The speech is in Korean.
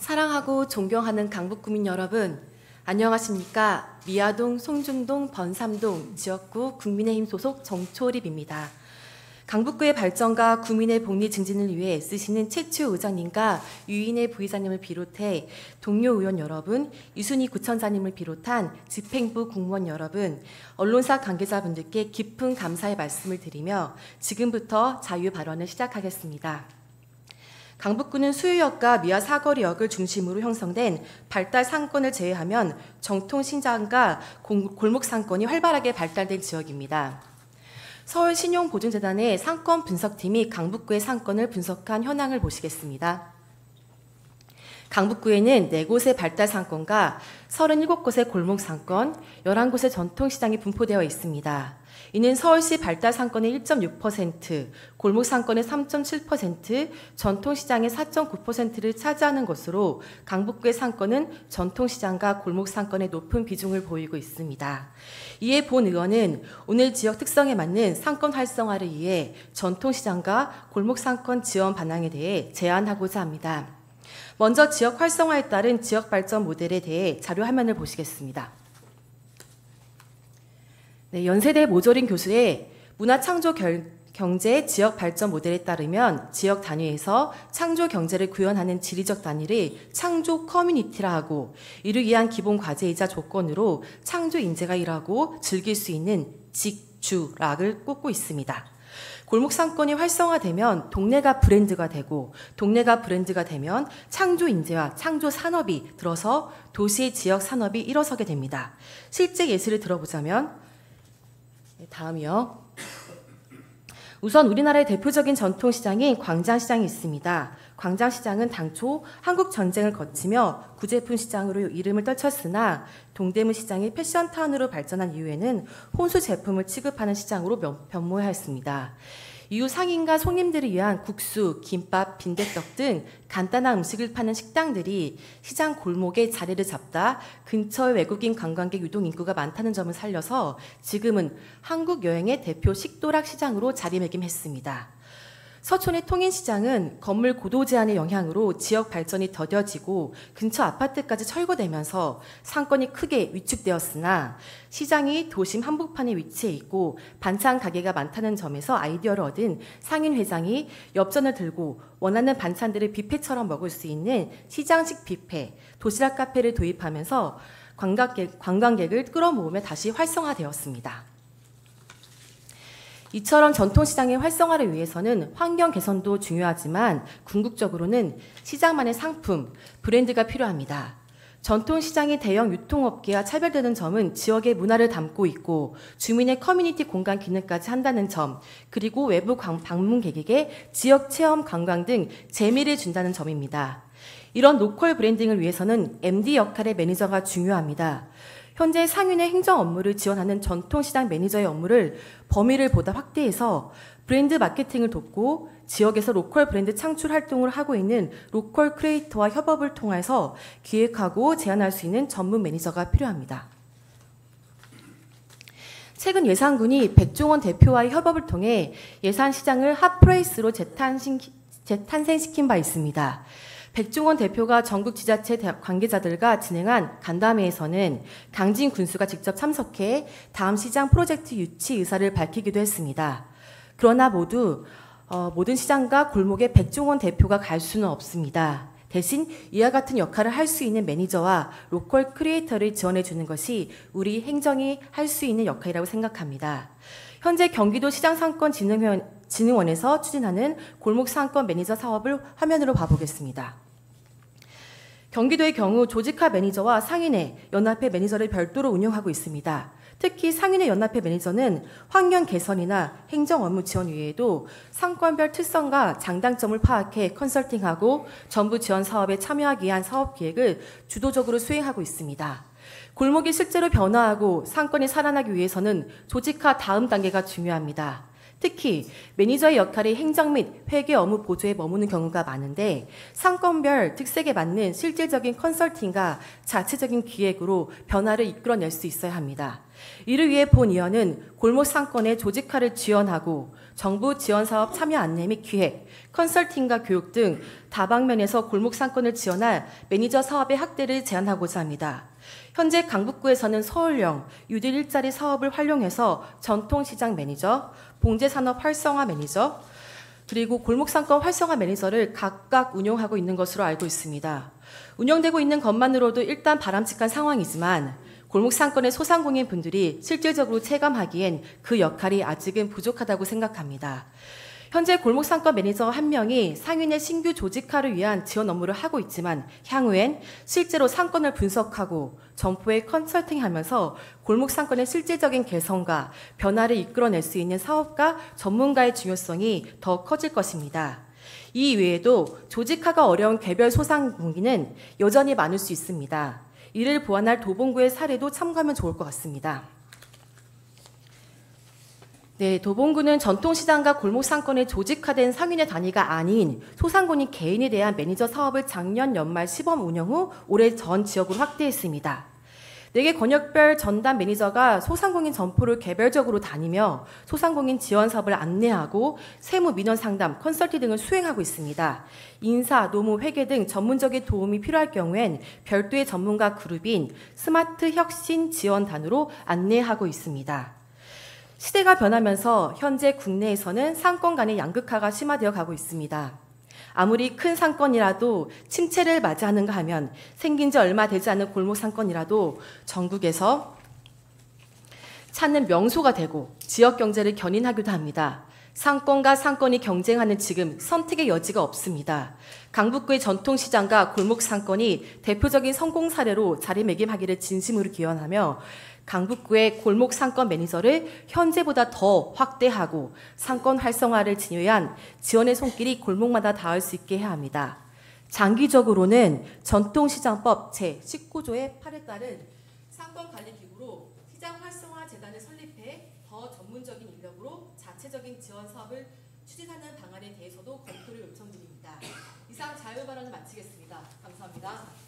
사랑하고 존경하는 강북구민 여러분, 안녕하십니까? 미아동, 송중동, 번삼동 지역구 국민의힘 소속 정초립입니다. 강북구의 발전과 구민의 복리 증진을 위해 애쓰시는 최추 의장님과 유인혜 부의장님을 비롯해 동료 의원 여러분, 이순희 구청장님을 비롯한 집행부 공무원 여러분, 언론사 관계자분들께 깊은 감사의 말씀을 드리며 지금부터 자유 발언을 시작하겠습니다. 강북구는 수유역과 미아 사거리역을 중심으로 형성된 발달 상권을 제외하면 정통 시장과 골목 상권이 활발하게 발달된 지역입니다. 서울신용보증재단의 상권 분석팀이 강북구의 상권을 분석한 현황을 보시겠습니다. 강북구에는 4곳의 발달 상권과 37곳의 골목 상권, 11곳의 전통시장이 분포되어 있습니다. 이는 서울시 발달 상권의 1.6%, 골목 상권의 3.7%, 전통시장의 4.9%를 차지하는 것으로 강북구의 상권은 전통시장과 골목 상권의 높은 비중을 보이고 있습니다. 이에 본 의원은 오늘 지역 특성에 맞는 상권 활성화를 위해 전통시장과 골목 상권 지원 방향에 대해 제안하고자 합니다. 먼저 지역 활성화에 따른 지역 발전 모델에 대해 자료 화면을 보시겠습니다. 연세대 모조린 교수의 문화창조 경제 지역 발전 모델에 따르면 지역 단위에서 창조 경제를 구현하는 지리적 단위를 창조 커뮤니티라 하고, 이를 위한 기본 과제이자 조건으로 창조 인재가 일하고 즐길 수 있는 직주락을 꼽고 있습니다. 골목 상권이 활성화되면 동네가 브랜드가 되고, 동네가 브랜드가 되면 창조 인재와 창조 산업이 들어서 도시의 지역 산업이 일어서게 됩니다. 실제 예시를 들어보자면, 다음이요. 우선 우리나라의 대표적인 전통시장인 광장시장이 있습니다. 광장시장은 당초 한국전쟁을 거치며 구제품 시장으로 이름을 떨쳤으나 동대문 시장이 패션타운으로 발전한 이후에는 혼수 제품을 취급하는 시장으로 변모하였습니다. 이후 상인과 손님들을 위한 국수, 김밥, 빈대떡 등 간단한 음식을 파는 식당들이 시장 골목에 자리를 잡다 근처의 외국인 관광객 유동 인구가 많다는 점을 살려서 지금은 한국 여행의 대표 식도락 시장으로 자리매김했습니다. 서촌의 통인시장은 건물 고도 제한의 영향으로 지역 발전이 더뎌지고 근처 아파트까지 철거되면서 상권이 크게 위축되었으나 시장이 도심 한복판에 위치해 있고 반찬 가게가 많다는 점에서 아이디어를 얻은 상인 회장이 엽전을 들고 원하는 반찬들을 뷔페처럼 먹을 수 있는 시장식 뷔페, 도시락 카페를 도입하면서 관광객을 끌어모으며 다시 활성화되었습니다. 이처럼 전통시장의 활성화를 위해서는 환경 개선도 중요하지만 궁극적으로는 시장만의 상품, 브랜드가 필요합니다. 전통시장이 대형 유통업계와 차별되는 점은 지역의 문화를 담고 있고 주민의 커뮤니티 공간 기능까지 한다는 점, 그리고 외부 방문객에게 지역 체험 관광 등 재미를 준다는 점입니다. 이런 로컬 브랜딩을 위해서는 MD 역할의 매니저가 중요합니다. 현재 상인의 행정 업무를 지원하는 전통시장 매니저의 업무를 범위를 보다 확대해서 브랜드 마케팅을 돕고 지역에서 로컬 브랜드 창출 활동을 하고 있는 로컬 크리에이터와 협업을 통해서 기획하고 제안할 수 있는 전문 매니저가 필요합니다. 최근 예산군이 백종원 대표와의 협업을 통해 예산시장을 핫플레이스로 재탄생시킨 바 있습니다. 백종원 대표가 전국 지자체 관계자들과 진행한 간담회에서는 강진 군수가 직접 참석해 다음 시장 프로젝트 유치 의사를 밝히기도 했습니다. 그러나 모든 시장과 골목에 백종원 대표가 갈 수는 없습니다. 대신 이와 같은 역할을 할 수 있는 매니저와 로컬 크리에이터를 지원해 주는 것이 우리 행정이 할 수 있는 역할이라고 생각합니다. 현재 경기도 시장상권진흥원에서 추진하는 골목상권 매니저 사업을 화면으로 봐보겠습니다. 경기도의 경우 조직화 매니저와 상인회, 연합회 매니저를 별도로 운영하고 있습니다. 특히 상인회 연합회 매니저는 환경 개선이나 행정 업무 지원 외에도 상권별 특성과 장단점을 파악해 컨설팅하고 정부 지원 사업에 참여하기 위한 사업 기획을 주도적으로 수행하고 있습니다. 골목이 실제로 변화하고 상권이 살아나기 위해서는 조직화 다음 단계가 중요합니다. 특히 매니저의 역할이 행정 및 회계 업무 보조에 머무는 경우가 많은데 상권별 특색에 맞는 실질적인 컨설팅과 자체적인 기획으로 변화를 이끌어낼 수 있어야 합니다. 이를 위해 본 의원은 골목 상권의 조직화를 지원하고 정부 지원사업 참여 안내 및 기획, 컨설팅과 교육 등 다방면에서 골목 상권을 지원할 매니저 사업의 확대를 제한하고자 합니다. 현재 강북구에서는 서울형 유딜 일자리 사업을 활용해서 전통시장 매니저, 봉제산업 활성화 매니저, 그리고 골목상권 활성화 매니저를 각각 운영하고 있는 것으로 알고 있습니다. 운영되고 있는 것만으로도 일단 바람직한 상황이지만 골목상권의 소상공인 분들이 실질적으로 체감하기엔 그 역할이 아직은 부족하다고 생각합니다. 현재 골목상권 매니저 1명이 상인의 신규 조직화를 위한 지원 업무를 하고 있지만 향후엔 실제로 상권을 분석하고 점포에 컨설팅하면서 골목상권의 실질적인 개선과 변화를 이끌어낼 수 있는 사업가 전문가의 중요성이 더 커질 것입니다. 이 외에도 조직화가 어려운 개별 소상공인은 여전히 많을 수 있습니다. 이를 보완할 도봉구의 사례도 참고하면 좋을 것 같습니다. 네, 도봉구는 전통시장과 골목상권의 조직화된 상인의 단위가 아닌 소상공인 개인에 대한 매니저 사업을 작년 연말 시범 운영 후 올해 전 지역으로 확대했습니다. 4개 권역별 전담 매니저가 소상공인 점포를 개별적으로 다니며 소상공인 지원 사업을 안내하고 세무 민원 상담, 컨설팅 등을 수행하고 있습니다. 인사, 노무, 회계 등 전문적인 도움이 필요할 경우엔 별도의 전문가 그룹인 스마트 혁신 지원단으로 안내하고 있습니다. 시대가 변하면서 현재 국내에서는 상권 간의 양극화가 심화되어 가고 있습니다. 아무리 큰 상권이라도 침체를 맞이하는가 하면 생긴 지 얼마 되지 않은 골목 상권이라도 전국에서 찾는 명소가 되고 지역 경제를 견인하기도 합니다. 상권과 상권이 경쟁하는 지금 선택의 여지가 없습니다. 강북구의 전통시장과 골목 상권이 대표적인 성공 사례로 자리매김하기를 진심으로 기원하며 강북구의 골목 상권 매니저를 현재보다 더 확대하고 상권 활성화를 위한 지원의 손길이 골목마다 닿을 수 있게 해야 합니다. 장기적으로는 전통시장법 제19조의 8에 따른 상권관리기구로 시장 활성화 재단을 설립해 더 전문적인 인력으로 자체적인 지원 사업을 추진하는 방안에 대해서도 검토를 요청드립니다. 이상 자유발언을 마치겠습니다. 감사합니다.